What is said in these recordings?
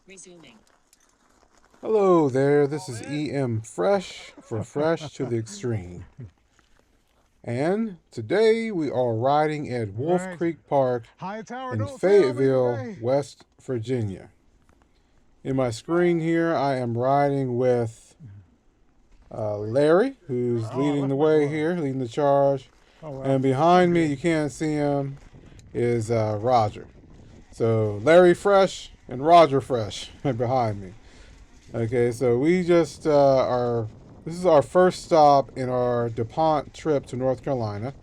Resuming. Hello there, this is EM Fresh for Fresh to the Extreme. And today we are riding at Wolf Creek Park in Fayetteville, West Virginia. In my screen here, I am riding with Larry, who's leading the way here, leading the charge. And behind me, you can't see him, is Roger. So Larry Fresh and Roger Fresh are behind me. Okay, so we just this is our first stop in our Dupont trip to North Carolina.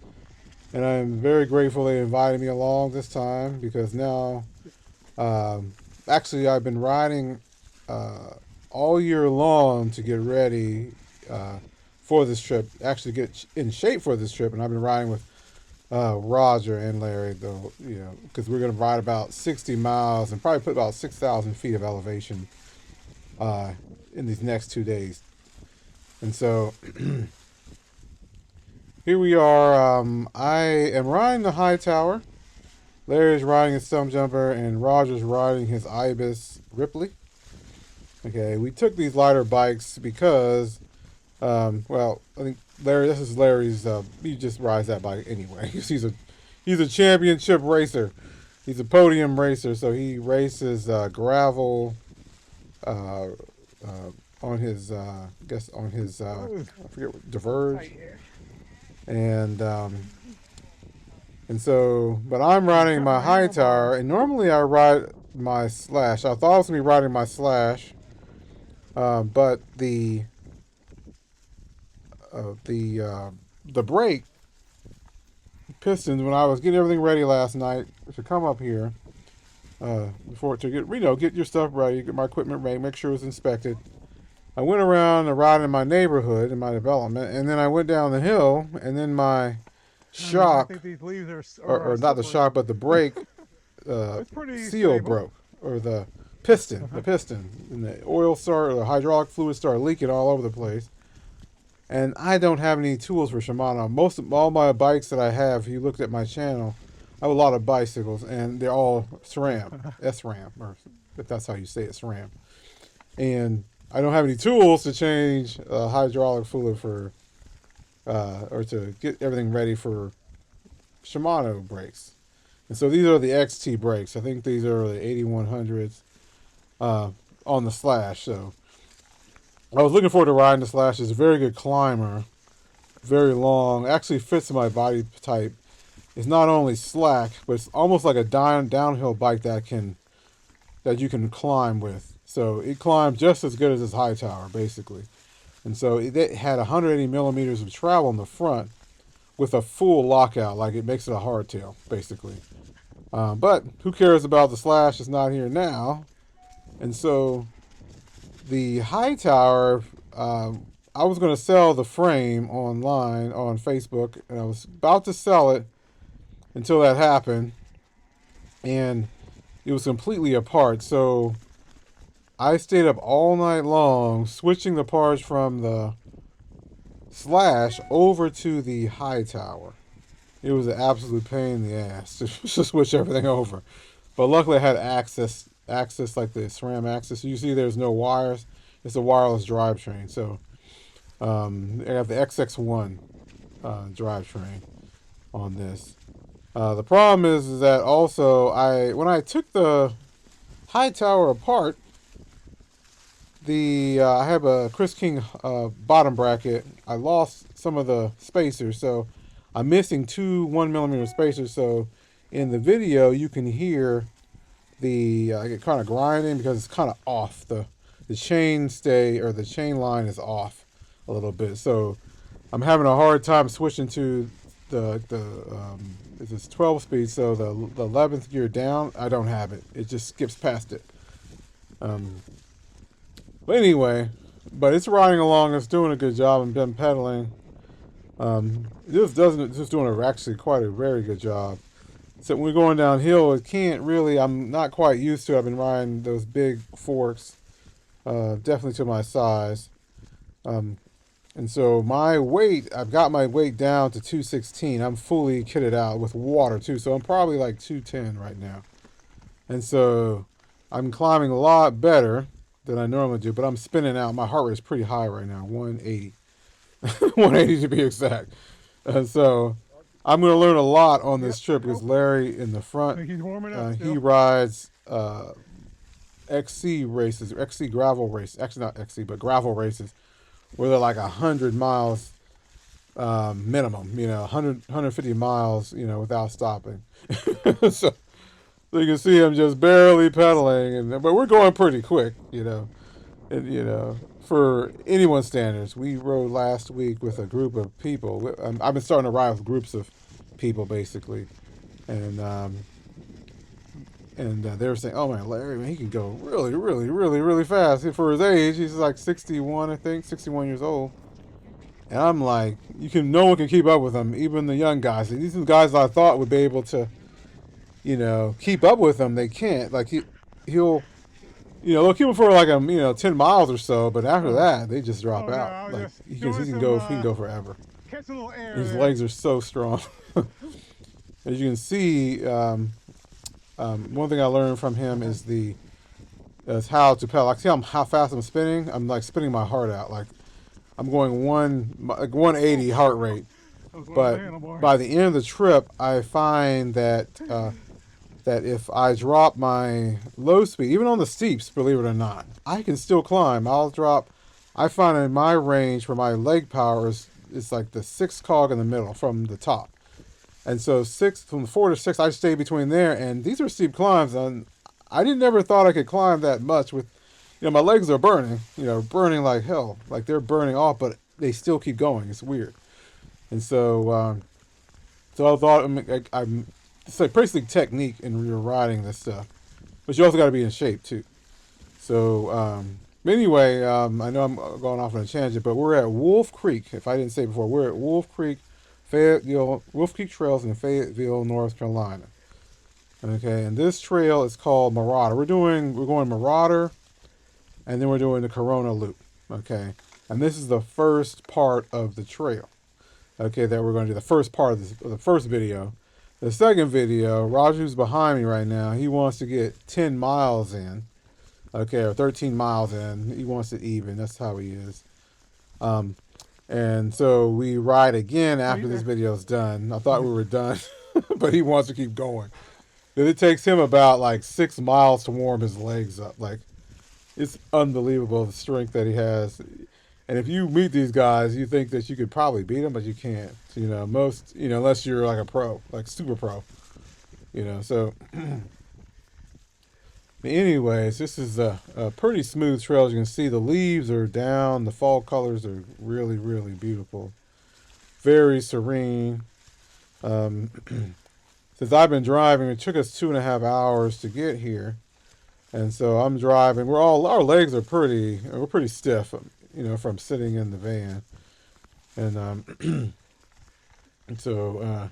And I'm very grateful they invited me along this time because now, actually, I've been riding all year long to get ready for this trip, actually get in shape for this trip. And I've been riding with Roger and Larry, though, because we're going to ride about 60 miles and probably put about 6,000 feet of elevation in these next 2 days. And so here we are. I am riding the high tower. Larry's riding his stump jumper, and Roger's riding his Ibis Ripley. Okay, we took these lighter bikes because, I think this is Larry's. He just rides that bike anyway. He's a championship racer. He's a podium racer, so he races gravel. On his, I forget what, Diverge, and so, but I'm riding my high tower, and normally I ride my Slash. I thought I was gonna be riding my Slash, but the brake pistons, when I was getting everything ready last night to come up here, before to get your stuff ready, get my equipment ready, make sure it was inspected. I went around and ride in my neighborhood in my development, and then I went down the hill, and then my shock, or not the shock, but the brake seal broke, or the piston, and the oil started, the hydraulic fluid started leaking all over the place. And I don't have any tools for Shimano. Most of all my bikes that I have, if you looked at my channel, I have a lot of bicycles, and they're all SRAM, or if that's how you say it, SRAM. And I don't have any tools to change hydraulic fluid for, or to get everything ready for Shimano brakes. And so these are the XT brakes. I think these are the 8100s on the Slash. So I was looking forward to riding the Slash. It's a very good climber, very long, actually fits my body type. It's not only slack, but it's almost like a downhill bike that you can climb with. So it climbs just as good as this high tower, basically. And so it had 180 millimeters of travel in the front with a full lockout, like it makes it a hardtail, basically. But who cares about the Slash? It's not here now. And so the high tower, I was going to sell the frame online on Facebook, and I was about to sell it until that happened, and it was completely apart. So I stayed up all night long switching the parts from the Slash over to the high tower. It was an absolute pain in the ass to switch everything over, but luckily I had access like the SRAM access. You see, there's no wires. It's a wireless drivetrain. So I have the XX1 drivetrain on this. The problem is that also when I took the high tower apart, I have a Chris King bottom bracket. I lost some of the spacers, so I'm missing two 1mm spacers. So in the video, you can hear I get kind of grinding because it's kind of off. The chain the chain line is off a little bit. So I'm having a hard time switching to it's 12 speed. So the 11th gear down, I don't have it. It just skips past it. But anyway, it's riding along. It's doing a good job and been pedaling. It's doing actually quite a very good job. So when we're going downhill, it can't really. I'm not quite used to it. I've been riding those big forks, definitely to my size. And so I've got my weight down to 216. I'm fully kitted out with water too, so I'm probably like 210 right now. And so I'm climbing a lot better than I normally do, but I'm spinning out. My heart rate is pretty high right now, 180. 180 to be exact. And so I'm going to learn a lot on this trip because Larry in the front, he rides XC races, XC gravel races. Actually, not XC, but gravel races where they're like 100 miles minimum, 150 miles, without stopping. So you can see him just barely pedaling, but we're going pretty quick, and for anyone's standards. We rode last week with a group of people. I've been starting to ride with groups of people basically, and they were saying, "Oh man, Larry, man, he can go really, really, really, really fast for his age. He's like 61, I think, 61 years old." And I'm like, no one can keep up with him, even the young guys. These are the guys I thought would be able to, keep up with him. They can't. Like he'll they'll keep him for like 10 miles or so, but after that they just drop out. Like he can go forever. Catch a little air. His legs are so strong. As you can see, one thing I learned from him is how to pedal. I see how fast I'm spinning. I'm like spinning my heart out. Like I'm going 180 heart rate. But by the end of the trip, I find that that if I drop my low speed, even on the steeps, believe it or not, I can still climb. I find in my range for my leg power is like the 6 cog in the middle from the top. And so from 4 to 6, I stay between there. And these are steep climbs. And I never thought I could climb that much with, my legs are burning, burning like hell. Like they're burning off, but they still keep going. It's weird. And so I thought it's like basically technique in your riding this stuff. But you also got to be in shape too. So anyway, I know I'm going off on a tangent, but we're at Wolf Creek. If I didn't say before, we're at Wolf Creek, Fayetteville, Wolf Creek Trails in Fayetteville, North Carolina. Okay, and this trail is called Marauder. We're going Marauder, and then we're doing the Corona Loop. Okay, and this is the first part of the trail. Okay, that we're going to do the first part of the first video. The second video, Roger, who's behind me right now, he wants to get 10 miles in. Okay, or 13 miles in. He wants it even. That's how he is. And so we ride again after this video is done. I thought we were done, but he wants to keep going. It takes him about like 6 miles to warm his legs up. Like, it's unbelievable the strength that he has. And if you meet these guys, you think that you could probably beat them, but you can't. Unless you're like a pro, like super pro. So anyways, this is a pretty smooth trail. As you can see, the leaves are down. The fall colors are really, really beautiful. Very serene. Since I've been driving, it took us 2.5 hours to get here. And so I'm driving. Our legs are we're pretty stiff, from sitting in the van. And so,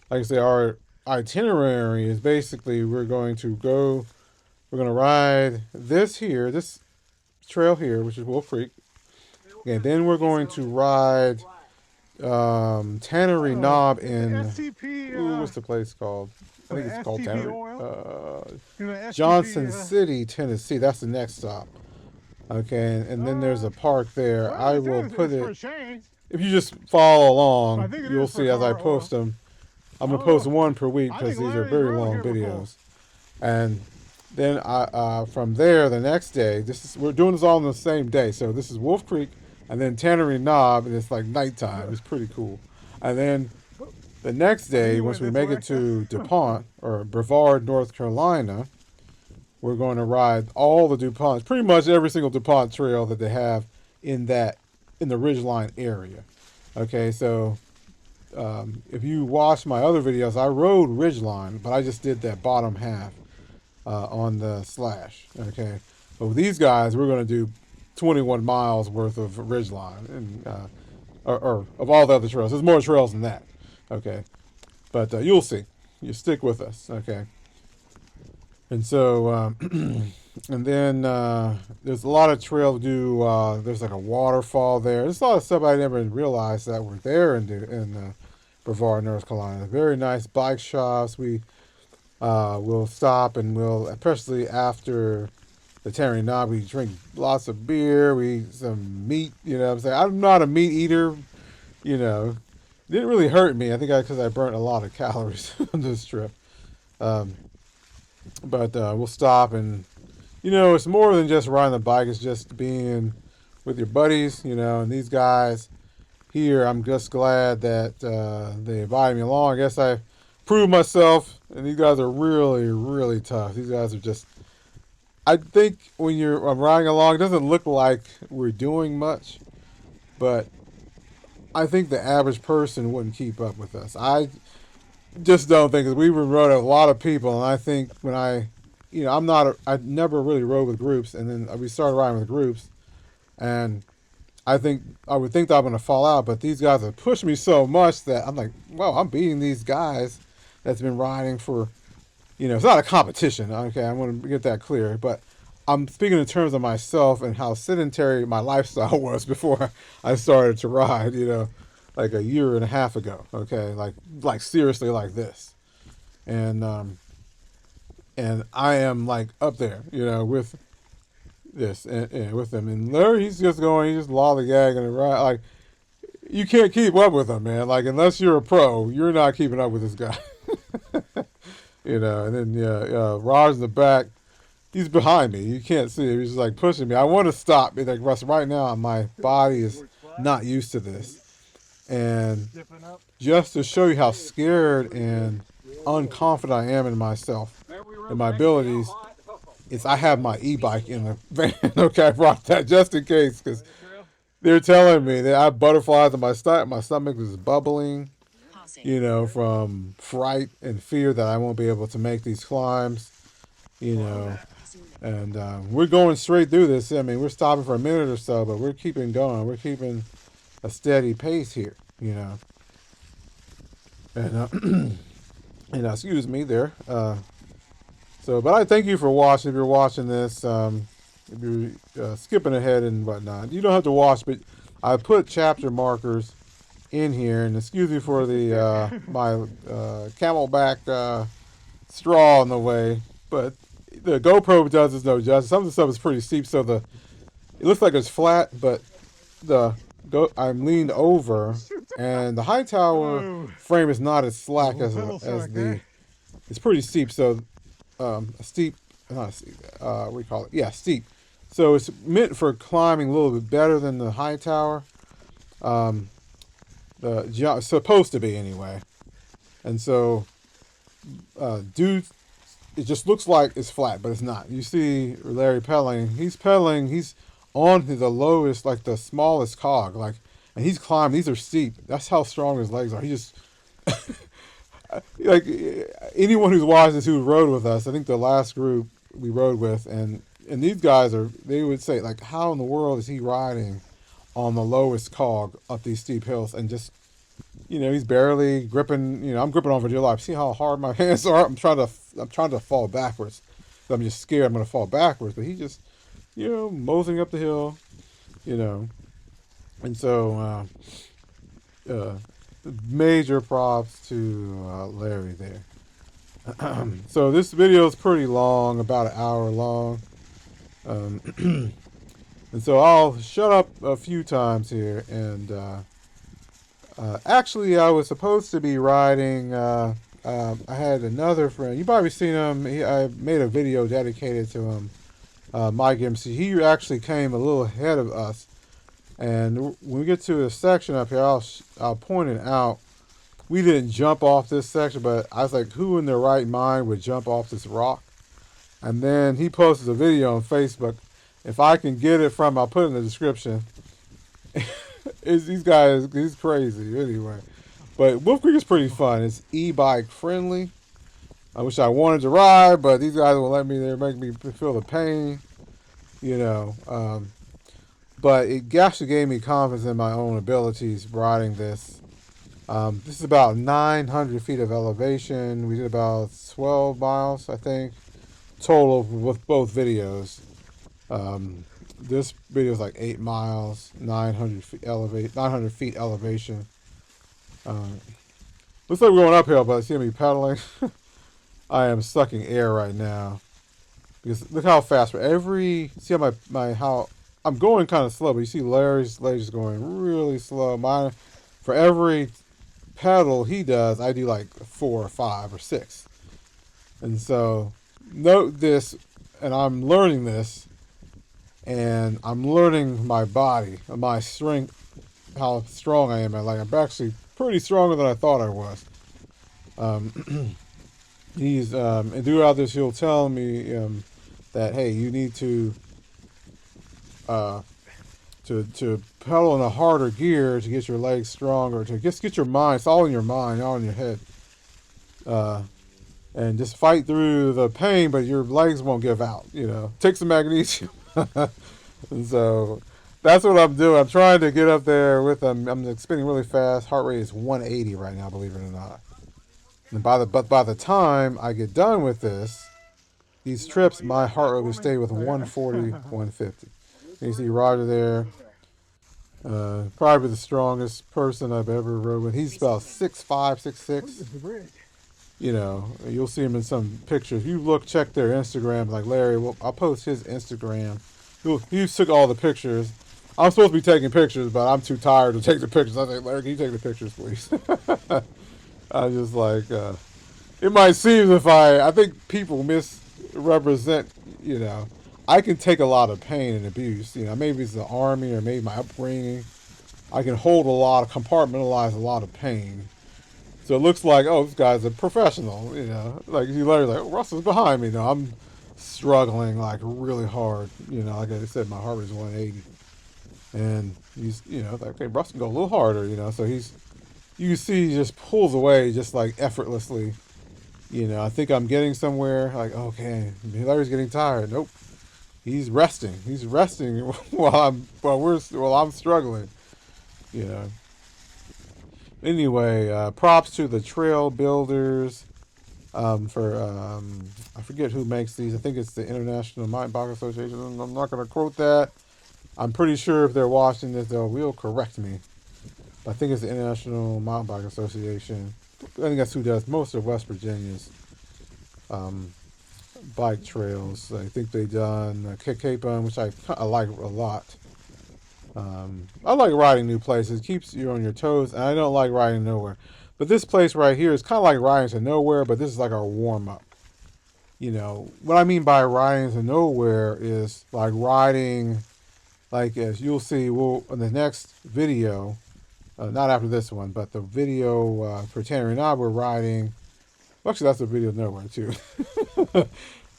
like I say, our itinerary is basically we're going to ride this trail here, which is Wolf Creek. And then we're going to ride Tannery Knob in, what's the place called? I think it's called Tannery. Johnson City, Tennessee. That's the next stop. Okay, and then there's a park there. I will put it, if you just follow along, you'll see as I post them. I'm going to post one per week because these are very long videos. And then from there, the next day, we're doing this all on the same day. So this is Wolf Creek and then Tannery Knob, and it's like nighttime. It's pretty cool. And then the next day, once we make it to Dupont, or Brevard, North Carolina, we're going to ride all the DuPonts, pretty much every single DuPont trail that they have in the Ridgeline area. Okay, so if you watch my other videos, I rode Ridgeline, but I just did that bottom half on the slash. Okay, but with these guys, we're going to do 21 miles worth of Ridgeline, and or of all the other trails. There's more trails than that. Okay, but you'll see. You stick with us. Okay. And so, and then there's a lot of trail to do. There's like a waterfall there. There's a lot of stuff I never realized that were there in Brevard, North Carolina. Very nice bike shops. We we'll stop and we'll, especially after the Terry Knob, we drink lots of beer, we eat some meat, you know what I'm saying? I'm not a meat eater, you know. It didn't really hurt me. I think because I burnt a lot of calories on this trip. Um, but we'll stop and, you know, it's more than just riding the bike. It's just being with your buddies, you know, and these guys here, I'm just glad that they invited me along. I guess I proved myself, and these guys are really, really tough. These guys are just, I think when I'm riding along, it doesn't look like we're doing much, but I think the average person wouldn't keep up with us. I just don't think, because we've rode a lot of people, and I think when you know, I never really rode with groups, and then we started riding with groups, and I would think that I'm going to fall out, but these guys have pushed me so much that I'm like, well, I'm beating these guys that's been riding for, you know, it's not a competition. Okay, I want to get that clear, but I'm speaking in terms of myself and how sedentary my lifestyle was before I started to ride, you know, like a year and a half ago. Okay, like seriously like this, and I am like up there, you know, with this and with them. And Larry, he's just lollygagging and ride. Like, you can't keep up with him, man. Like, unless you're a pro, you're not keeping up with this guy. You know, and then Raj in the back, he's behind me. You can't see him. He's just like pushing me. I want to stop. Like, Russ, right now, my body is not used to this. And just to show you how scared and unconfident I am in myself and my abilities, I have my e-bike in the van. Okay, I brought that just in case, because they're telling me that I have butterflies in my stomach. My stomach is bubbling, you know, from fright and fear that I won't be able to make these climbs, you know. And we're going straight through this. I mean, we're stopping for a minute or so, but we're keeping going. We're keeping a steady pace here, you know. And excuse me there. But I thank you for watching. If you're watching this, if you're skipping ahead and whatnot, you don't have to watch, but I put chapter markers in here. And excuse me for the my camelback straw in the way, but the GoPro does us no justice. Some of the stuff is pretty steep, so it looks like it's flat, but I'm leaned over, and the high tower frame is not as slack as it's pretty steep. So steep. What do you call it? Yeah, steep. So it's meant for climbing a little bit better than the high tower. It's supposed to be anyway. And so, it just looks like it's flat, but it's not. You see Larry pedaling. He's pedaling. He's on the lowest, like the smallest cog, and he's climbing. These are steep. That's how strong his legs are. He just like anyone who's watched this who rode with us. I think the last group we rode with, and these guys they would say, like, how in the world is he riding on the lowest cog up these steep hills? And just, you know, he's barely gripping. You know, I'm gripping on for dear life. See how hard my hands are? I'm trying to fall backwards. I'm just scared I'm going to fall backwards. But he just, you know, moseying up the hill, you know. And so, major props to Larry there. So this video is pretty long, about an hour long. And so I'll shut up a few times here. And actually, I was supposed to be riding. I had another friend. You probably seen him. I made a video dedicated to him, Mike MC. He actually came a little ahead of us. And when we get to a section up here, I'll point it out. We didn't jump off this section, but I was like, who in their right mind would jump off this rock? And then he posted a video on Facebook. If I can get it from, I'll put it in the description. These guys, he's crazy anyway. But Wolf Creek is pretty fun. It's e-bike friendly. I wish I wanted to ride, but these guys will let me there, make me feel the pain, you know. But it actually gave me confidence in my own abilities riding this. This is about 900 feet of elevation. We did about 12 miles, I think, total with both videos. This video is like 8 miles, 900 feet elevation. Looks like we're going uphill, but it's going to be pedaling. I am sucking air right now because look how fast. For every see how how I'm going kind of slow, but you see Larry's legs going really slow. Mine for every pedal he does, I do like 4 or 5 or 6. And so note this, and I'm learning this, and I'm learning my body, my strength, how strong I am. Like I'm actually pretty stronger than I thought I was. He's and throughout this, he'll tell me that hey, you need uh, to pedal in a harder gear to get your legs stronger, to just get your mind. It's all in your mind, all in your head. And just fight through the pain, but your legs won't give out. Take some magnesium. And so that's what I'm doing. I'm trying to get up there with them. I'm spinning really fast. Heart rate is 180 right now, believe it or not. And by the time I get done with these trips, my heart rate will stay with 140, 150. And you see Roger there, probably the strongest person I've ever rode with. He's about 6'5", 6'6". You'll see him in some pictures. If you check their Instagram, like Larry, I'll post his Instagram. He took all the pictures. I'm supposed to be taking pictures, but I'm too tired to take the pictures. I was like, Larry, can you take the pictures, please? I just like, it might seem I think people misrepresent, I can take a lot of pain and abuse. Maybe it's the army or maybe my upbringing. I can compartmentalize a lot of pain. So it looks like, oh, this guy's a professional, Like, you Larry's like, oh, Russell's behind me. No, I'm struggling, like, really hard. Like I said, my heart rate is 180. And he's, like, okay, Russ can go a little harder, So you can see he just pulls away just, like, effortlessly. I think I'm getting somewhere, like, okay, Larry's getting tired. Nope. He's resting. He's resting while I'm struggling, Anyway, props to the trail builders for I forget who makes these. I think it's the International Mountain Bike Association. I'm not going to quote that. I'm pretty sure if they're watching this, will correct me. But I think it's the International Mountain Bike Association. I think that's who does most of West Virginia's bike trails. I think they've done Cape Bun, which I like a lot. I like riding new places. It keeps you on your toes, and I don't like riding nowhere. But this place right here is kind of like riding to nowhere, but this is like our warm-up. What I mean by riding to nowhere is like riding, like as you'll see, in the next video, not after this one, but the video for Tanner and I, we're riding. Well, actually, that's the video of nowhere too.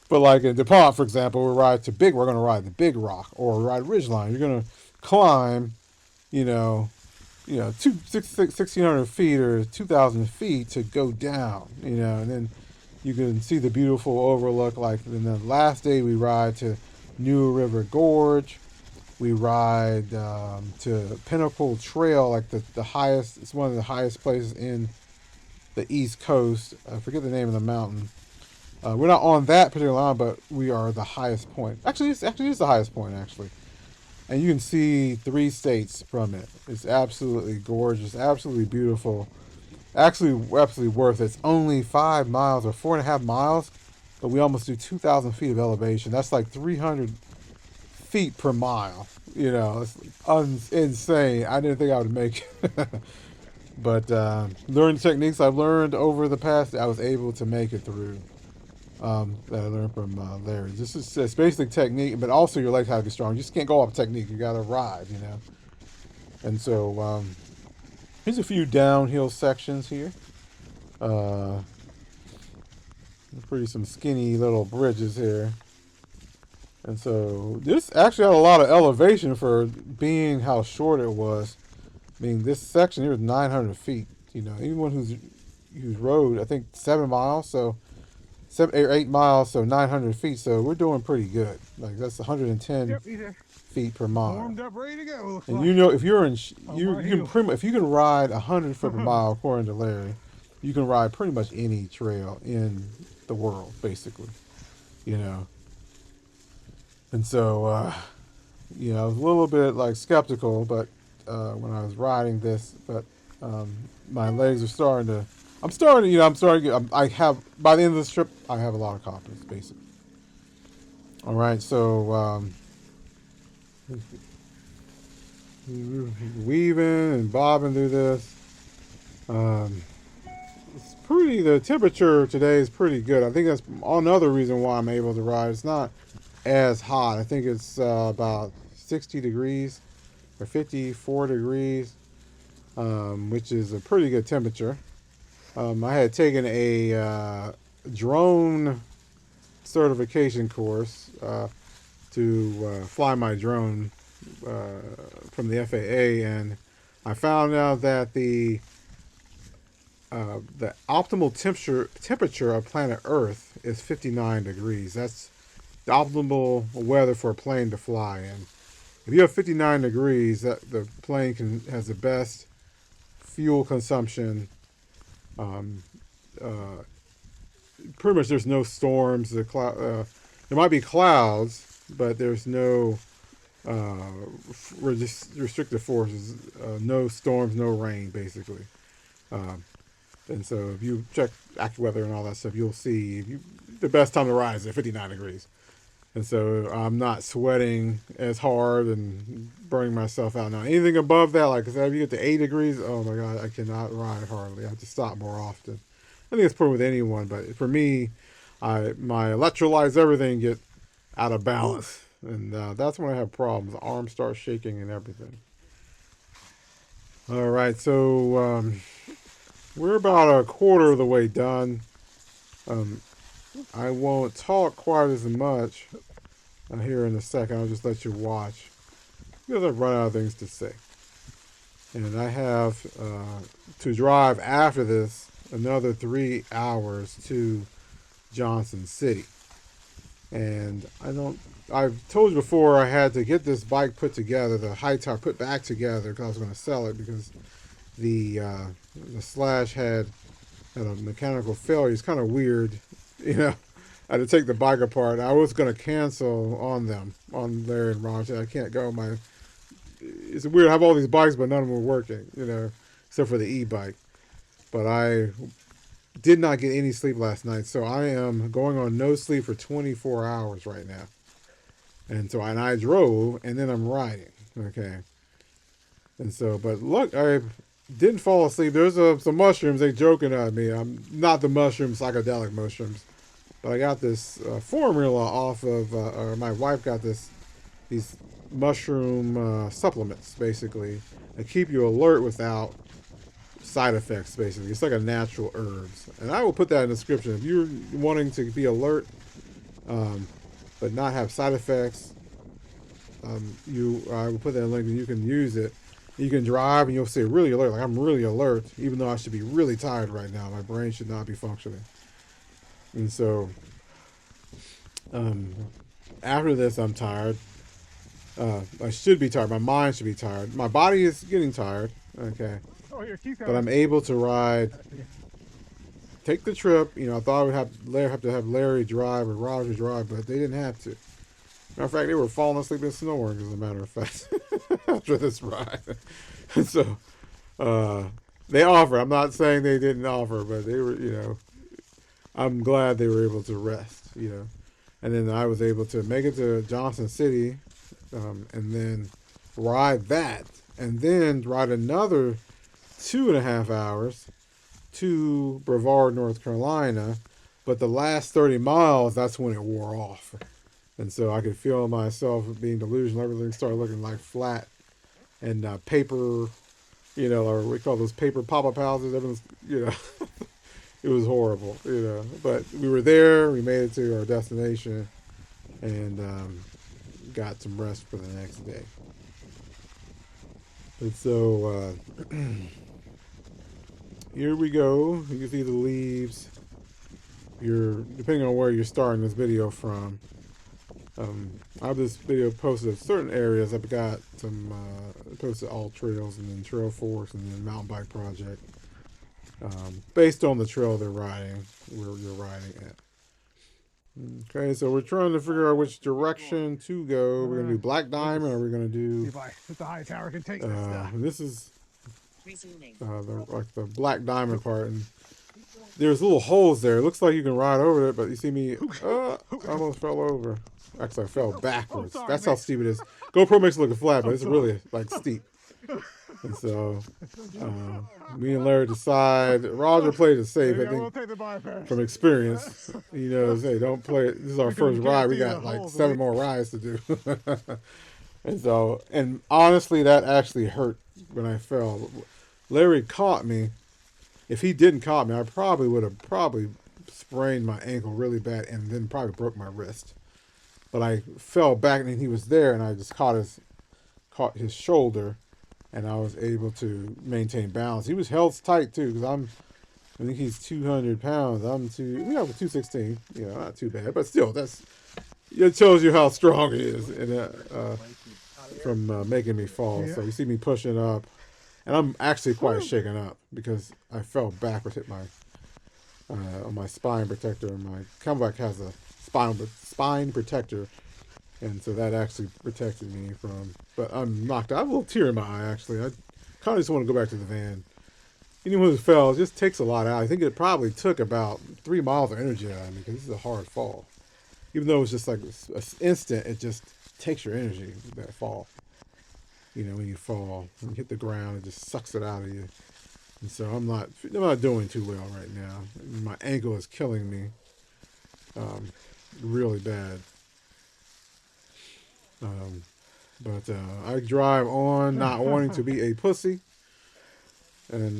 But like in Dupont, for example, we're going to ride the Big Rock or ride Ridgeline. You're going to climb, 1,600 feet or 2,000 feet to go down, and then you can see the beautiful overlook. Like in the last day, we ride to New River Gorge. We ride to Pinnacle Trail, like the highest. It's one of the highest places in the East Coast. I forget the name of the mountain. We're not on that particular line, but we are the highest point. Actually, it's the highest point, actually. And you can see 3 states from it. It's absolutely gorgeous, absolutely beautiful. Absolutely worth it. It's only 5 miles or 4.5 miles, but we almost do 2,000 feet of elevation. That's like 300 feet per mile. It's insane. I didn't think I would make it. But learning techniques I've learned over the past, I was able to make it through. That I learned from Larry. It's basically technique, but also your legs have to be strong. You just can't go off technique. You got to ride, And so here's a few downhill sections here. Some skinny little bridges here. And so this actually had a lot of elevation for being how short it was. I mean, this section here is 900 feet. Anyone who's rode, I think 7 miles, so 7 or 8 miles, so 900 feet. So we're doing pretty good. Like that's 110 feet per mile. Warmed up, ready to go. And if you're in, if you can ride 100 foot per mile, according to Larry, you can ride pretty much any trail in the world, basically. And so, I was a little bit like skeptical, but when I was riding this, but my legs are starting to I'm starting, you know, I'm starting to get, I have, by the end of this trip, I have a lot of confidence, basically. All right, so, weaving and bobbing through this. It's pretty, the temperature today is pretty good. I think that's another reason why I'm able to ride. It's not as hot. I think it's about 60 degrees or 54 degrees, which is a pretty good temperature. I had taken a drone certification course to fly my drone from the FAA, and I found out that the optimal temperature of planet Earth is 59 degrees. That's the optimal weather for a plane to fly in. If you have 59 degrees, that the plane has the best fuel consumption. Pretty much, there's no storms. There might be clouds, but there's no restrictive forces. No storms, no rain, basically. And so if you check AccuWeather and all that stuff, you'll see the best time to ride is at 59 degrees. And so I'm not sweating as hard and burning myself out. Now, anything above that, like I said, if you get to 8 degrees, oh my God, I cannot ride hardly. I have to stop more often. I think it's probably with anyone, but for me, my electrolytes, everything get out of balance. And that's when I have problems. The arms start shaking and everything. All right, so we're about a quarter of the way done. I won't talk quite as much here in a second. I'll just let you watch because I've run out of things to say. And I have to drive after this another 3 hours to Johnson City. And I've told you before I had to get this bike put together, the high top put back together because I was going to sell it because the Slash had a mechanical failure. It's kind of weird, you know. I had to take the bike apart. I was going to cancel on them, on Larry and Ron. I can't go. It's weird. I have all these bikes, but none of them were working, you know, except for the e-bike. But I did not get any sleep last night, so I am going on no sleep for 24 hours right now. And I drove, and then I'm riding, okay. And so, but look, I didn't fall asleep. There's some mushrooms. They joking at me. I'm not the mushroom, psychedelic mushrooms, but I got this formula off of, or my wife got these mushroom supplements, basically, that keep you alert without side effects, basically. It's like a natural herbs. And I will put that in the description. If you're wanting to be alert, but not have side effects, I will put that in a link and you can use it. You can drive and you'll say really alert. Like I'm really alert, even though I should be really tired right now. My brain should not be functioning. And so, after this, I'm tired. I should be tired. My mind should be tired. My body is getting tired. Okay. But I'm able to ride, take the trip. You know, I thought I would have to have Larry drive or Roger drive, but they didn't have to. Matter of fact, they were falling asleep and snoring, as a matter of fact, after this ride. And so, they offered. I'm not saying they didn't offer, but they were, you know, I'm glad they were able to rest, you know. And then I was able to make it to Johnson City, and then ride that, and then ride another 2.5 hours to Brevard, North Carolina. But the last 30 miles, that's when it wore off. And so I could feel myself being delusional. Everything started looking like flat and paper, you know, or we call those paper pop-up houses. Everyone's, you know, it was horrible, you know. But we were there. We made it to our destination and got some rest for the next day. And so here we go. You can see the leaves. Depending on where you're starting this video from. I have this video posted in certain areas. I've got some posted all trails and then trail force and then mountain bike project. Based on the trail they're riding, where you're riding at. Okay, so we're trying to figure out which direction to go. We're gonna do Black Diamond, or we're gonna do. If the high tower can take this stuff. This is the Black Diamond part, and there's little holes there. It looks like you can ride over it, but you see me, I almost fell over. Actually, I fell backwards. That's how steep it is. GoPro makes it look flat, but it's really like steep. And so, me and Larry decide. Roger played it safe. I think from experience, he knows. Hey, don't play it. This is our first ride. We got like 7 more rides to do. And so, and honestly, that actually hurt when I fell. Larry caught me. If he didn't caught me, I probably would have sprained my ankle really bad and then probably broke my wrist. But I fell back and he was there, and I just caught his shoulder, and I was able to maintain balance. He was held tight too, because I think he's 200 pounds. We have a 216. You know, not too bad, but still, it tells you how strong he is, and from making me fall. So you see me pushing up, and I'm actually quite shaken up because I fell backwards, hit my on my spine protector. My Camelback has a spine protector, and so that actually protected me from. But I'm knocked out. I have a little tear in my eye, actually. I kind of just want to go back to the van. Anyone who fell, it just takes a lot out. I think it probably took about 3 miles of energy out of me, because this is a hard fall. Even though it was just like an instant, it just takes your energy, that fall. You know, when you fall, when you hit the ground, it just sucks it out of you. And so I'm not doing too well right now. My ankle is killing me, really bad. But I drive on, not wanting to be a pussy, and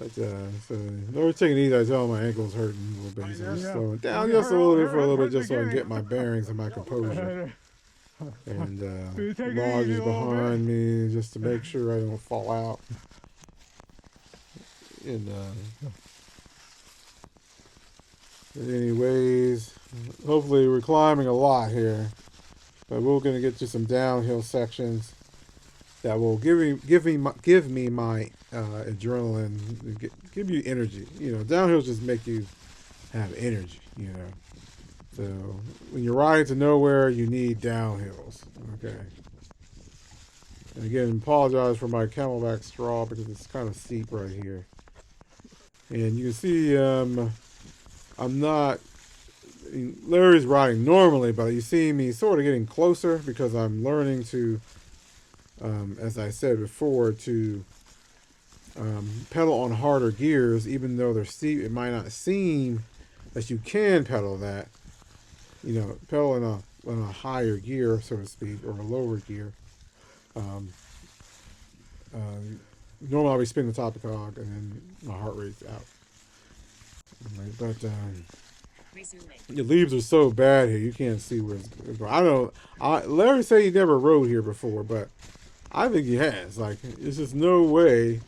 so we're taking it easy. I tell my ankle's hurting a little bit, so I'm slowing down just a little bit for a little bit, just so I can get my bearings and my composure. And Roger's behind me just to make sure I don't fall out. And anyways, hopefully we're climbing a lot here, but we're going to get to some downhill sections that will give me my adrenaline, give you energy. You know, downhills just make you have energy. You know. So when you're riding to nowhere, you need downhills. Okay. And again, apologize for my Camelback straw because it's kind of steep right here. And you can see Larry's riding normally, but you see me sort of getting closer because I'm learning to, as I said before, to pedal on harder gears. Even though they're steep, it might not seem that you can pedal that. You know, pedal in a higher gear, so to speak, or a lower gear. Normally I'll be spinning the top of the cog, and then my heart rate's out. Right, but the leaves are so bad here, you can't see where it's going. I don't know. Larry said he never rode here before, but I think he has. Like, there's just no way.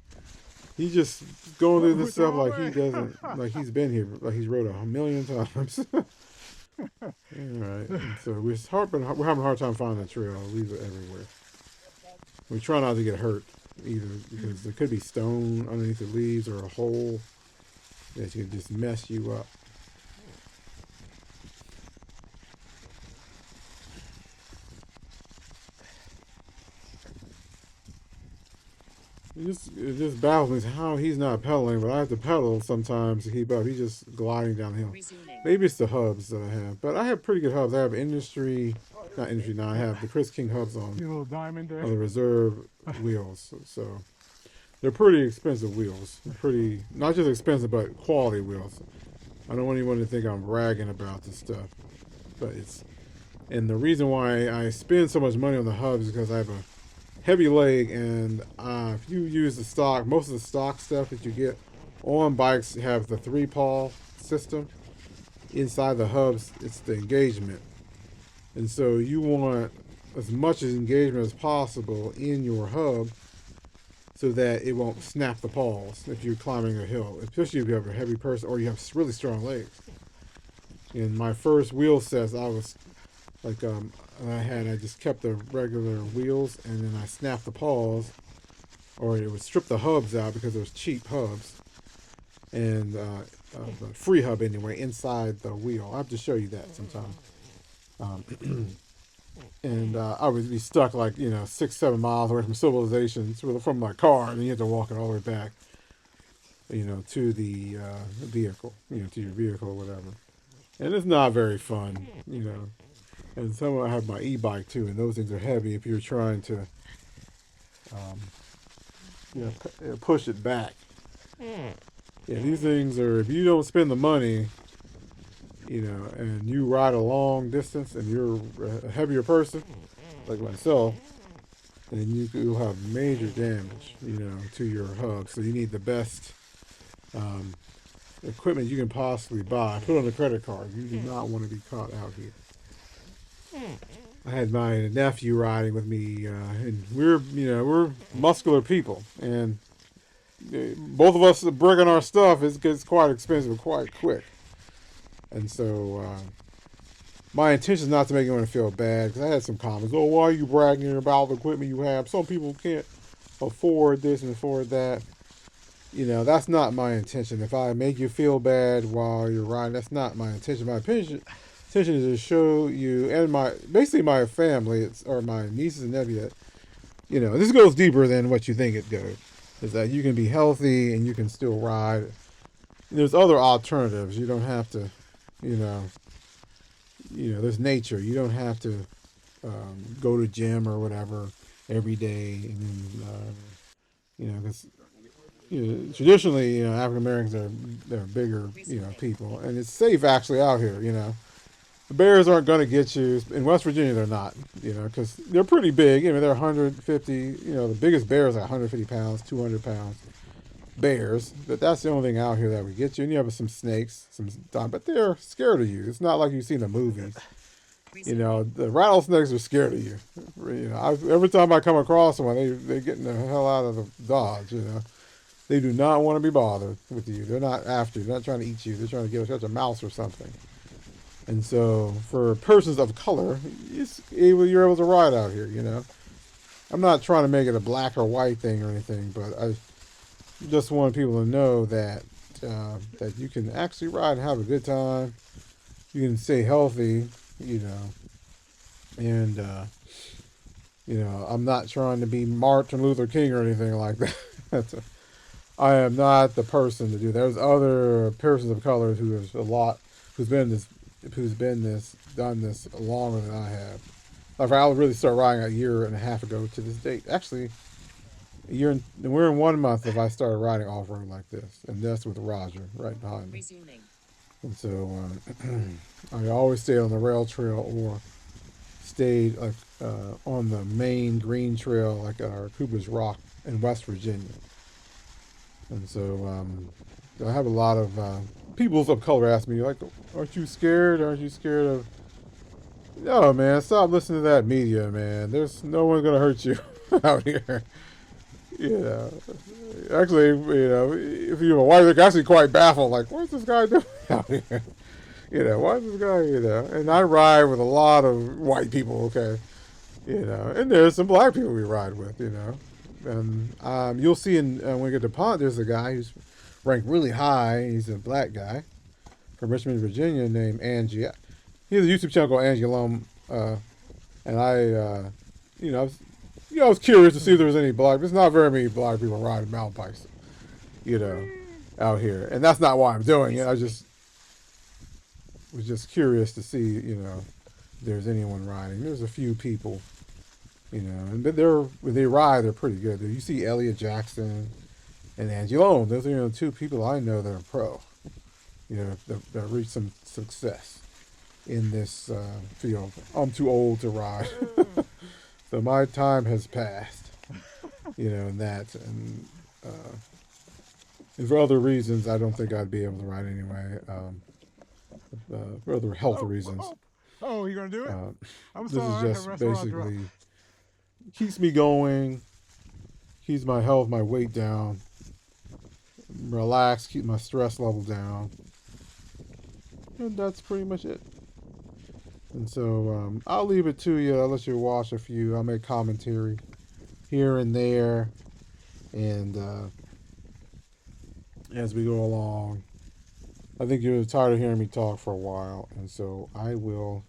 He's just going through this stuff like he doesn't, like he's been here, like he's rode 1,000,000 times. All right, and so we're having a hard time finding the trail. Leaves are everywhere. We try not to get hurt either, because there could be stone underneath the leaves or a hole that could just mess you up. It just baffles me how he's not pedaling, but I have to pedal sometimes to keep up. He's just gliding downhill. Maybe it's the hubs that I have, but I have pretty good hubs. I have not industry now. I have the Chris King hubs on the reserve wheels, so they're pretty expensive wheels. Pretty, not just expensive, but quality wheels. I don't want anyone to think I'm bragging about this stuff, but and the reason why I spend so much money on the hubs is because I have a heavy leg, and if you use most of the stock stuff that you get on bikes have the 3-pawl system. Inside the hubs, it's the engagement, and so you want as much engagement as possible in your hub so that it won't snap the paws if you're climbing a hill, especially if you have a heavy person or you have really strong legs. In my first wheel sets, I was like, I just kept the regular wheels, and then I snapped the paws, or it would strip the hubs out because it was cheap hubs, and the free hub anyway, inside the wheel. I'll have to show you that sometime. And I would be stuck like 6-7 miles away from civilization from my car, and then you have to walk it all the way back. to the vehicle, to your vehicle or whatever. And it's not very fun, And I have my e-bike too, and those things are heavy if you're trying to, push it back. Yeah, these things are, if you don't spend the money, and you ride a long distance and you're a heavier person, like myself, then you'll have major damage, to your hub. So you need the best equipment you can possibly buy. Put on a credit card. You do not want to be caught out here. I had my nephew riding with me, and we're muscular people, and both of us bringing our stuff gets quite expensive quite quick. And so my intention is not to make anyone feel bad, because I had some comments. Oh, why are you bragging about the equipment you have? Some people can't afford this and afford that. That's not my intention. If I make you feel bad while you're riding, that's not my intention. My intention is to show you and basically my family, or my nieces and nephews, this goes deeper than what you think it goes. Is that you can be healthy and you can still ride. There's other alternatives. You don't have to, there's nature. You don't have to go to gym or whatever every day. And then, because traditionally, African Americans they're bigger, people, and it's safe actually out here. The bears aren't going to get you. In West Virginia, they're not, because they're pretty big. They're 150. The biggest bear is like 150 pounds, 200 pounds. Bears, but that's the only thing out here that would get you. And you have some snakes, but they're scared of you. It's not like you see in the movies. The rattlesnakes are scared of you. Every time I come across one, they getting the hell out of the dodge. They do not want to be bothered with you. They're not after you. They're not trying to eat you. They're trying to catch a mouse or something. And so, for persons of color, you're able to ride out here. I'm not trying to make it a black or white thing or anything, but I just want people to know that that you can actually ride and have a good time. You can stay healthy, and I'm not trying to be Martin Luther King or anything like that. I am not the person to do that. There's other persons of color who's done this longer than I have. I really started riding a year and a half ago to this date. Actually, we're in 1 month if I started riding off-road like this, and that's with Roger right behind me. Resuming. And so I always stayed on the rail trail or stayed on the main green trail, like our Cooper's Rock in West Virginia. And so I have a lot of people of color ask me, like, aren't you scared? Aren't you scared of... No, man, stop listening to that media, man. There's no one going to hurt you out here. Actually, if you're a white, they're actually quite baffled. Like, what's this guy doing out here? Why is this guy, And I ride with a lot of white people, okay? And there's some black people we ride with, And you'll see when we get to Dupont, there's a guy who's ranked really high. He's a black guy from Richmond, Virginia, named Angie. He has a YouTube channel called Angie Alone, and I was curious to see if there was any black. There's not very many black people riding mountain bikes, out here, and that's not why I'm doing it. I was just curious to see, if there's anyone riding. There's a few people, and when they ride, they're pretty good. You see Elliot Jackson and Angie Alone. Those are two people I know that are pro, that reach some success in this field. I'm too old to ride. So my time has passed, in that, and for other reasons, I don't think I'd be able to ride anyway. For other health reasons. Oh, you're gonna do it? I'm sorry. This is just basically keeps me going, keeps my health, my weight down, relax, keep my stress level down, and that's pretty much it. And so I'll leave it to you. I'll let you watch a few. I'll make commentary here and there. And as we go along, I think you're tired of hearing me talk for a while. And so I will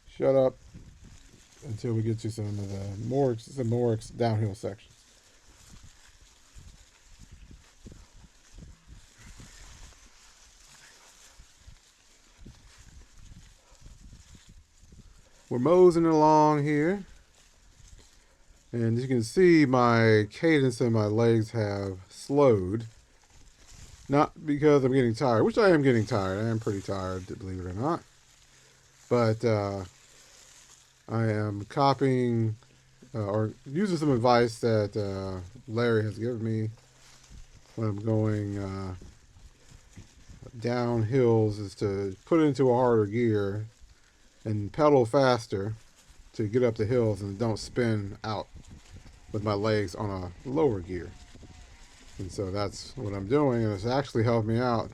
shut up until we get to some of the more downhill sections. we're moseying along here. And as you can see, my cadence and my legs have slowed. Not because I'm getting tired, which I am getting tired. I am pretty tired, believe it or not. But I am copying or using some advice that Larry has given me when I'm going down hills, is to put it into a harder gear and pedal faster to get up the hills and don't spin out with my legs on a lower gear. And so that's what I'm doing, and it's actually helped me out.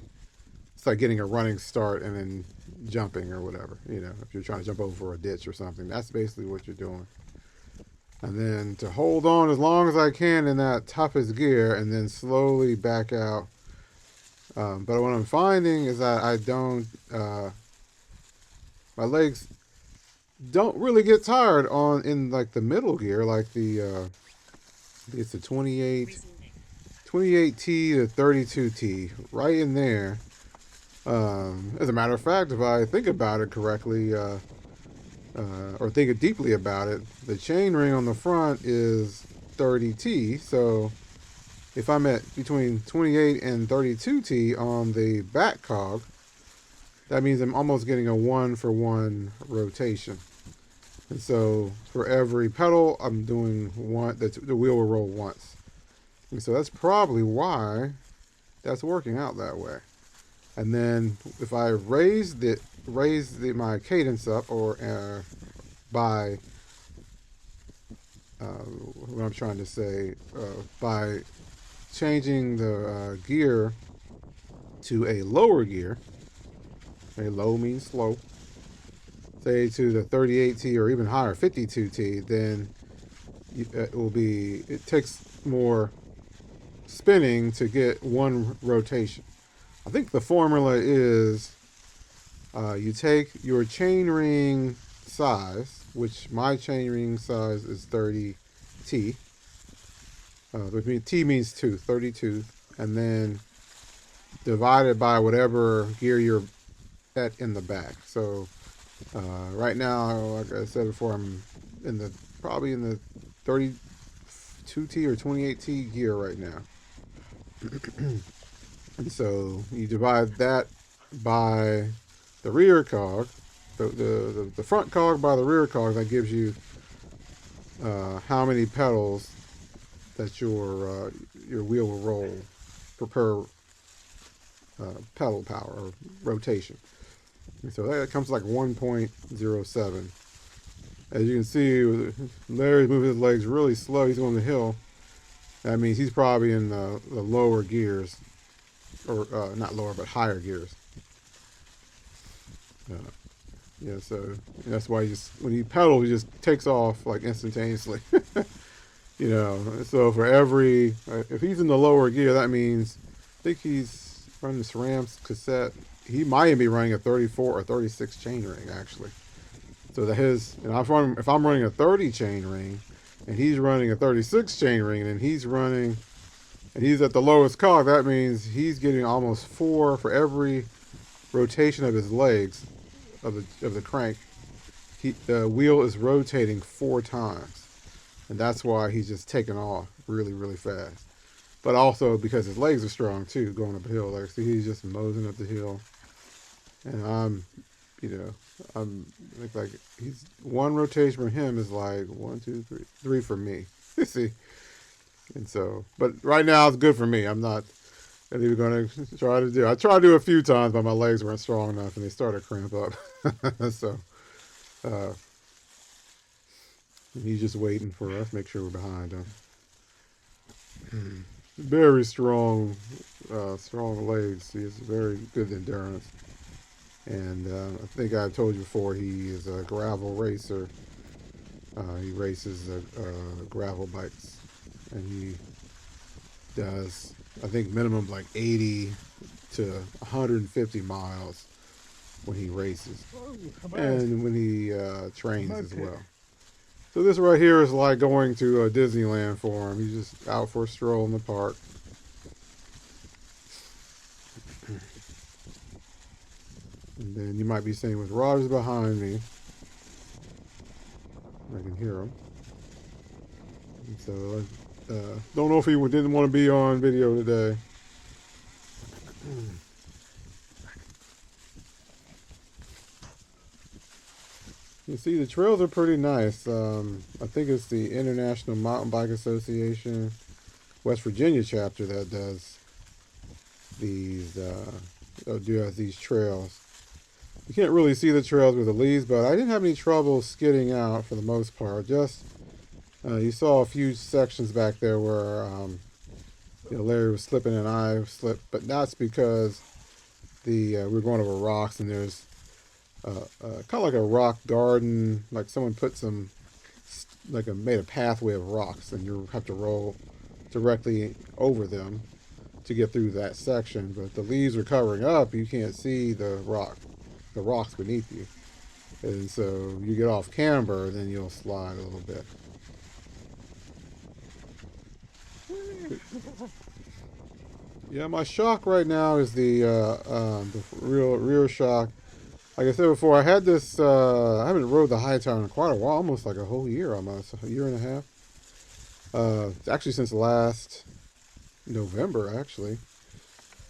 It's like getting a running start and then jumping or whatever. You know, if you're trying to jump over a ditch or something, that's basically what you're doing. And then to hold on as long as I can in that toughest gear and then slowly back out. But what I'm finding is that I don't, my legs don't really get tired in like the middle gear, like it's a 28T to 32T, right in there. As a matter of fact, if I think about it correctly, or think deeply about it, the chain ring on the front is 30T, so if I'm at between 28 and 32T on the back cog, that means I'm almost getting a 1-for-1 rotation. And so for every pedal, I'm doing one, the wheel will roll once. And so that's probably why that's working out that way. And then if I raise my cadence up, or by what I'm trying to say, by changing the gear to a lower gear, a low means slow, say to the 38T or even higher, 52T, then it takes more spinning to get one rotation. I think the formula is you take your chain ring size, which my chain ring size is 30T, which means T means 32, and then divided by whatever gear you're at in the back. So right now, like I said before, I'm probably in the 32T or 28T gear right now. And so you divide that by the rear cog, the front cog by the rear cog. That gives you how many pedals that your wheel will roll per pedal power or rotation. And so that comes to like 1.07. As you can see, Larry's moving his legs really slow. He's on the hill. That means he's probably in the lower gears, or not lower, but higher gears. Yeah, so that's why when he pedals, he just takes off like instantaneously. You know, so for every, if he's in the lower gear, that means, I think he's running this Rams cassette. He might be running a 34 or 36 chain ring, actually. So that if I'm running a 30 chain ring, and he's running a 36 chain ring, and he's at the lowest cog, that means he's getting almost 4 for every rotation of his legs, of the crank. The wheel is rotating 4 times. And that's why he's just taking off really, really fast. But also because his legs are strong too, going up a hill. Like, see, he's just moseying up the hill. And I'm like he's one rotation for him is like 1, 2, 3 for me. See? And so, but right now it's good for me. I'm not even going to try to do. I tried to do a few times, but my legs weren't strong enough and they started to cramp up. So, he's just waiting for us, make sure we're behind him. Very strong legs. He has very good endurance. And I think I told you before, he is a gravel racer. He races gravel bikes. And he does, I think, minimum like 80 to 150 miles when he races. And when he trains as well. So this right here is like going to Disneyland for him. He's just out for a stroll in the park. And then you might be saying, with Rogers behind me, I can hear him. And so I don't know if he didn't want to be on video today. You see, the trails are pretty nice. I think it's the International Mountain Bike Association West Virginia chapter that does these these trails. You can't really see the trails with the leaves, but I didn't have any trouble skidding out for the most part. Just you saw a few sections back there where Larry was slipping and I slipped, but that's because we're going over rocks and there's kind of like a rock garden, like someone put some made a pathway of rocks, and you have to roll directly over them to get through that section. But the leaves are covering up, you can't see the rocks beneath you, and so you get off camber, then you'll slide a little bit. Yeah, my shock right now is the rear shock. Like I said before, I had this, I haven't rode the Hightower in quite a while, almost like a whole year, almost a year and a half. Actually since last November, actually.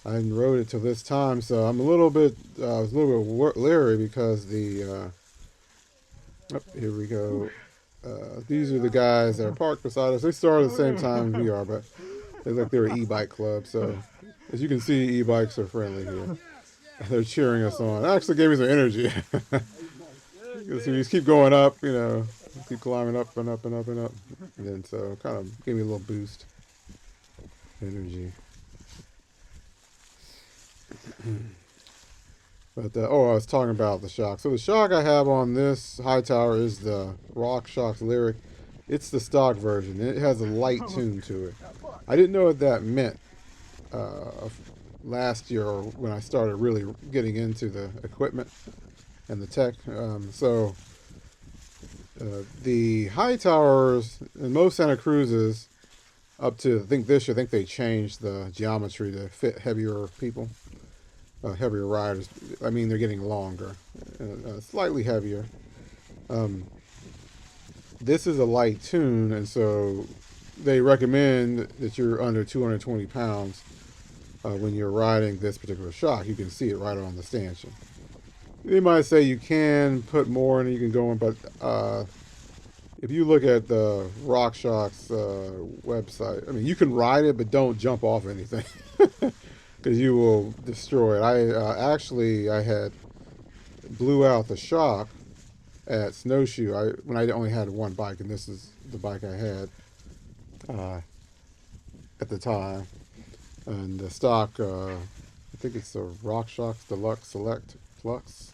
I hadn't rode it till this time, so I'm a little bit, I was a little bit leery because here we go. These are the guys that are parked beside us. They started at the same time as we are, but they look like they're an e-bike club, so as you can see, e-bikes are friendly here. They're cheering us on. It actually gave me some energy. Because we just keep going up, keep climbing up and up and up and up. And then so it kind of gave me a little boost. Energy. But, I was talking about the shock. So the shock I have on this Hightower is the RockShox Lyric. It's the stock version. It has a light tune to it. I didn't know what that meant last year, or when I started really getting into the equipment and the tech. The Hightowers and most Santa Cruzes up to, I think this year, I think they changed the geometry to fit heavier people, heavier riders. I mean, they're getting longer, slightly heavier. This is a light tune, and so they recommend that you're under 220 pounds when you're riding this particular shock. You can see it right on the stanchion. They might say you can put more in, you can go in, but if you look at the RockShox website, I mean, you can ride it, but don't jump off anything because you will destroy it. I had blew out the shock at Snowshoe when I only had one bike, and this is the bike I had at the time. And the stock, I think it's the RockShox Deluxe Select Flux.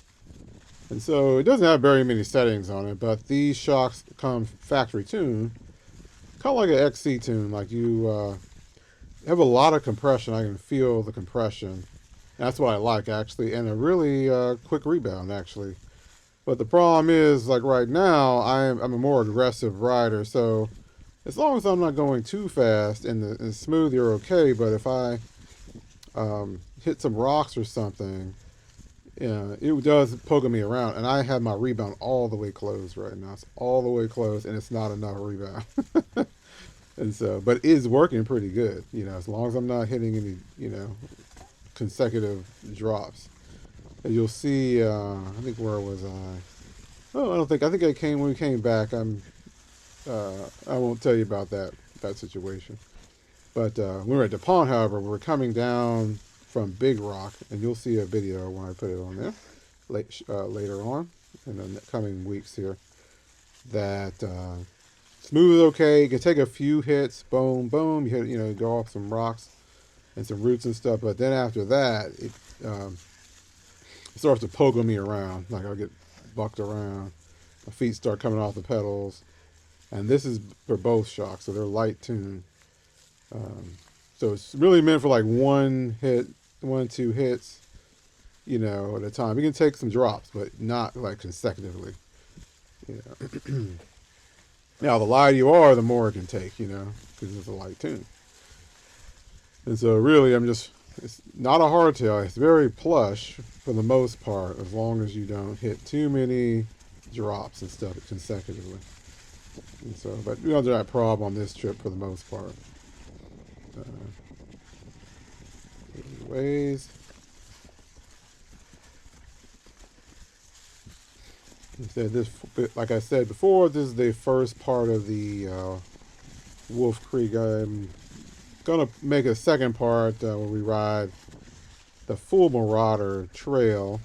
And so it doesn't have very many settings on it, but these shocks come factory tuned, kind of like an XC tune. Like you have a lot of compression. I can feel the compression. And that's what I like, actually, and a really quick rebound, actually. But the problem is, like right now, I'm a more aggressive rider, so as long as I'm not going too fast and smooth, you're okay. But if I hit some rocks or something, it does poke me around. And I have my rebound all the way closed right now. It's all the way closed, and it's not enough rebound. And so, but it is working pretty good, as long as I'm not hitting any, consecutive drops. And you'll see, I think, where was I? Oh, I think when we came back, I won't tell you about that situation. But when we were at Dupont, however, we're coming down from Big Rock, and you'll see a video when I put it on there later on in the coming weeks here. That smooth is okay. You can take a few hits, boom, boom. You hit, go off some rocks and some roots and stuff. But then after that, it starts to poke me around. Like I'll get bucked around. My feet start coming off the pedals. And this is for both shocks, so they're light tuned. So it's really meant for like one, two hits, at a time. You can take some drops, but not like consecutively. Now, the lighter you are, the more it can take, because it's a light tune. And so really, it's not a hardtail. It's very plush for the most part, as long as you don't hit too many drops and stuff consecutively. And so, but we don't have that problem on this trip for the most part. Anyways, instead, this, like I said before, this is the first part of the Wolf Creek. I'm gonna make a second part where we ride the full Marauder Trail,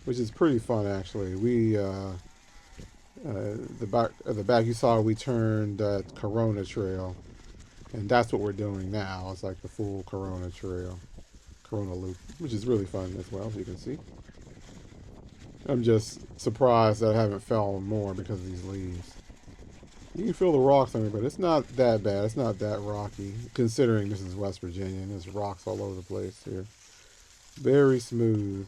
which is pretty fun actually. We the back you saw we turned Corona Trail, and that's what we're doing now. It's like the full Corona Trail, Corona Loop, which is really fun as well, as you can see. I'm just surprised that I haven't fell more because of these leaves. You can feel the rocks on it, but it's not that bad. It's not that rocky, considering this is West Virginia and there's rocks all over the place here. Very smooth.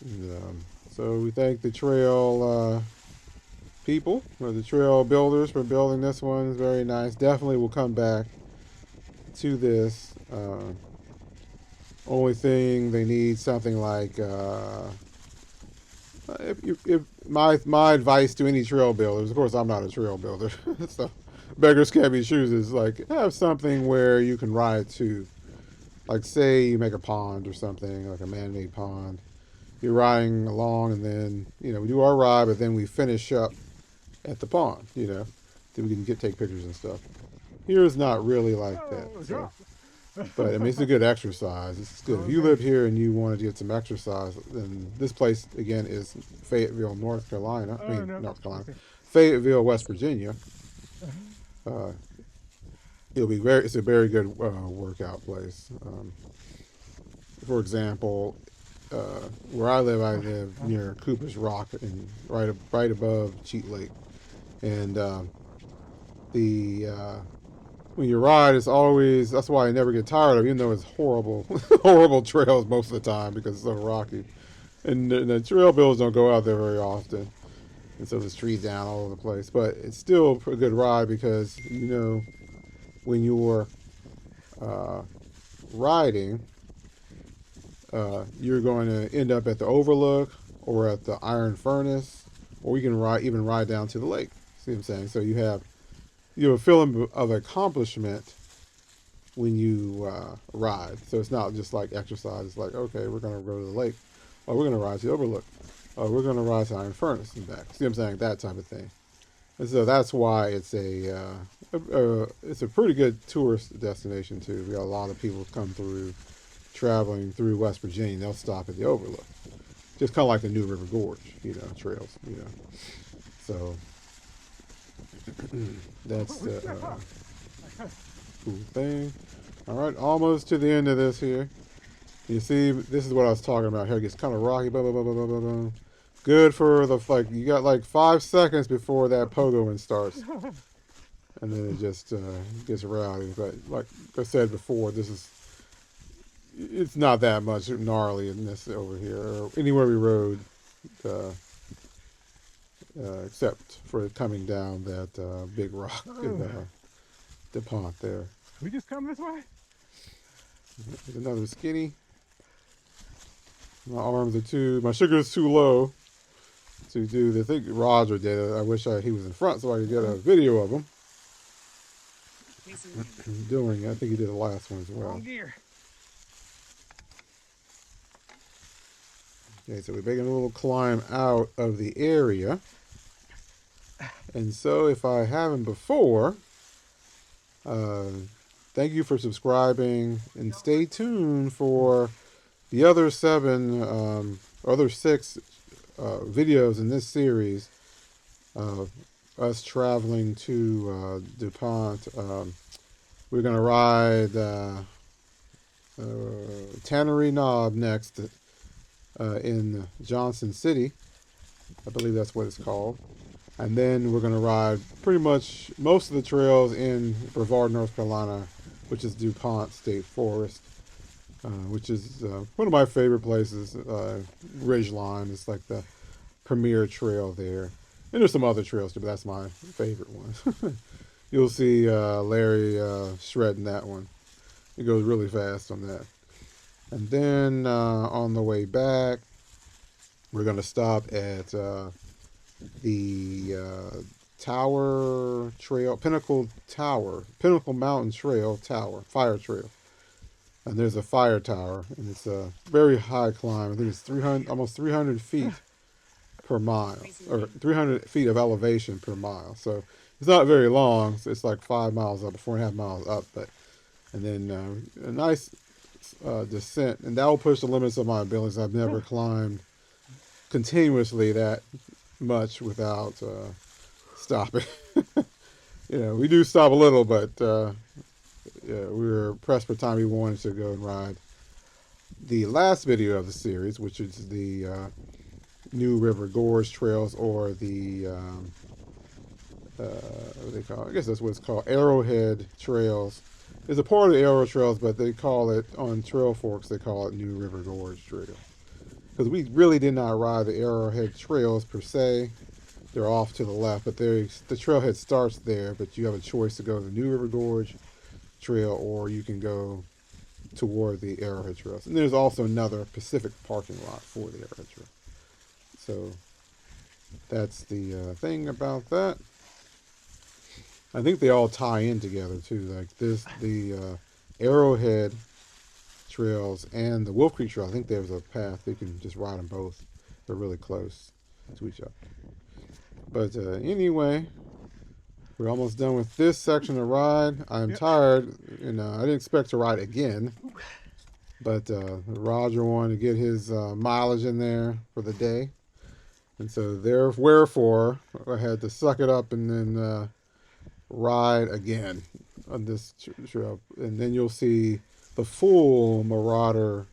And, so we thank the trail people, or the trail builders, for building this one. It's very nice. Definitely will come back to this. Only thing they need something like if my advice to any trail builders, of course I'm not a trail builder, so beggars can't be choosers. Like, have something where you can ride to. Like, say you make a pond or something, like a man-made pond. You're riding along, and then we do our ride, but then we finish up at the pond. Then we can take pictures and stuff. Here is not really like that. So. But I mean, it's a good exercise. It's good. If you live here and you want to get some exercise, then this place again is Fayetteville, North Carolina. North Carolina, Fayetteville, West Virginia. It's a very good workout place. For example, where I live near Cooper's Rock, and right above Cheat Lake, and when you ride, that's why I never get tired of it, even though it's horrible, horrible trails most of the time because it's so rocky. And the trail builders don't go out there very often. And so there's trees down all over the place. But it's still a good ride because, when you're riding, you're going to end up at the overlook or at the iron furnace, or you can even ride down to the lake. See what I'm saying? So you have a feeling of accomplishment when you ride. So it's not just like exercise. It's like, okay, we're going to go to the lake. Oh, we're going to ride to the overlook. Oh, we're going to ride to Iron Furnace and back. See what I'm saying? That type of thing. And so that's why it's a pretty good tourist destination too. We got a lot of people come through, traveling through West Virginia. They'll stop at the overlook. Just kind of like the New River Gorge, trails, So that's the cool thing. All right, almost to the end of this here. You see, this is what I was talking about. Here it gets kind of rocky. Blah, blah, blah, blah, blah, blah. Good for you got like 5 seconds before that pogoing starts. And then it just gets rowdy. But like I said before, it's not that much gnarly in this over here, or anywhere we rode, except for coming down that big rock in Dupont there. We just come this way? There's another skinny. My sugar is too low to do the thing. Roger did it. I wish he was in front so I could get a video of him doing it. I think he did the last one as well. Wrong gear. Okay, so we're making a little climb out of the area. And so if I haven't before, thank you for subscribing, and stay tuned for the other 6 videos in this series of us traveling to Dupont. We're going to ride Tannery Knob next in Johnson City. I believe that's what it's called. And then we're going to ride pretty much most of the trails in Brevard, North Carolina, which is Dupont State Forest, which is one of my favorite places. Ridgeline is like the premier trail there. And there's some other trails too, but that's my favorite one. You'll see Larry shredding that one. He goes really fast on that. And then on the way back, we're going to stop at the Tower Trail, Pinnacle Mountain Trail Tower, Fire Trail. And there's a fire tower, and it's a very high climb. I think it's 300, almost 300 feet per mile, or 300 feet of elevation per mile. So it's not very long. So it's like 5 miles up, 4.5 miles up, and then a nice descent, and that will push the limits of my abilities. I've never climbed continuously that much without stopping. We do stop a little, but yeah, we were pressed for time. We wanted to go and ride the last video of the series, which is the New River Gorge Trails, or the what do they call it? I guess that's what it's called, Arrowhead Trails. It's a part of the Arrow Trails, but they call it, on Trail Forks, they call it New River Gorge Trail. Because we really did not ride the Arrowhead Trails per se. They're off to the left, but the trailhead starts there, but you have a choice to go to the New River Gorge Trail, or you can go toward the Arrowhead Trails. And there's also another Pacific parking lot for the Arrowhead Trail. So that's the thing about that. I think they all tie in together too. Like this, the Arrowhead Trails and the Wolf Creek Trail, I think there's a path. You can just ride them both. They're really close to each other. But anyway, we're almost done with this section of ride. I'm tired. I didn't expect to ride again. But Roger wanted to get his mileage in there for the day. And so wherefore, I had to suck it up and then ride again on this trail. And then you'll see the full Marauder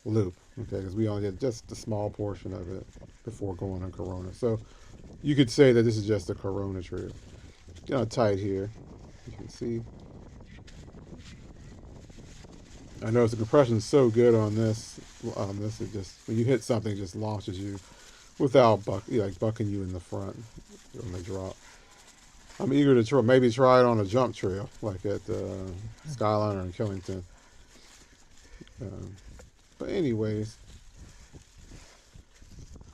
loop. Okay, because we only did just a small portion of it before going on Corona. So you could say that this is just a Corona trail. Kind of tight here, you can see. I notice the compression is so good on this. It just, when you hit something, it just launches you without bucking you in the front when they drop. I'm eager to maybe try it on a jump trail, like at Skyliner in Killington. But anyways,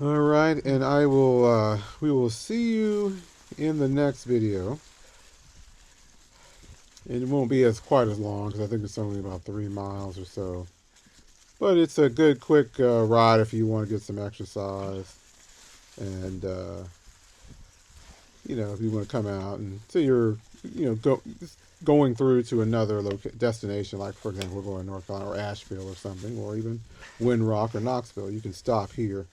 all right, and we will see you in the next video. And it won't be quite as long, because I think it's only about 3 miles or so. But it's a good, quick ride if you want to get some exercise. And, if you want to come out and say you're, going through to another destination, like, for example, we're going to North Carolina or Asheville or something, or even Windrock or Knoxville, you can stop here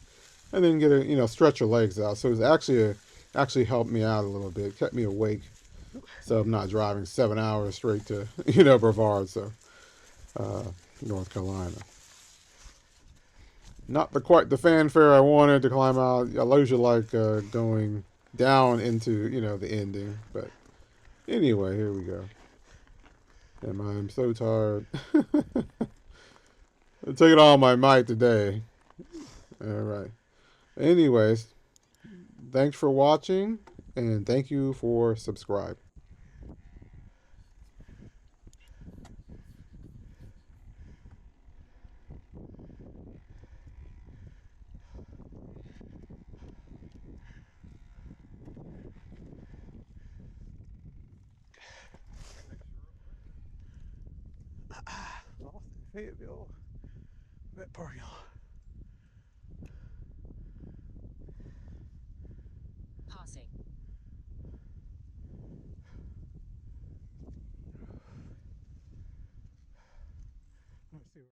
and then get stretch your legs out. So it's actually helped me out a little bit, kept me awake. So I'm not driving 7 hours straight to, Brevard, so, North Carolina. Not quite the fanfare I wanted to climb out. I usually like going down into, the ending. But anyway, here we go. And I'm so tired. I'm taking all my might today. All right. Anyways, thanks for watching, and thank you for subscribing. Fayetteville. That parking lot. Pausing.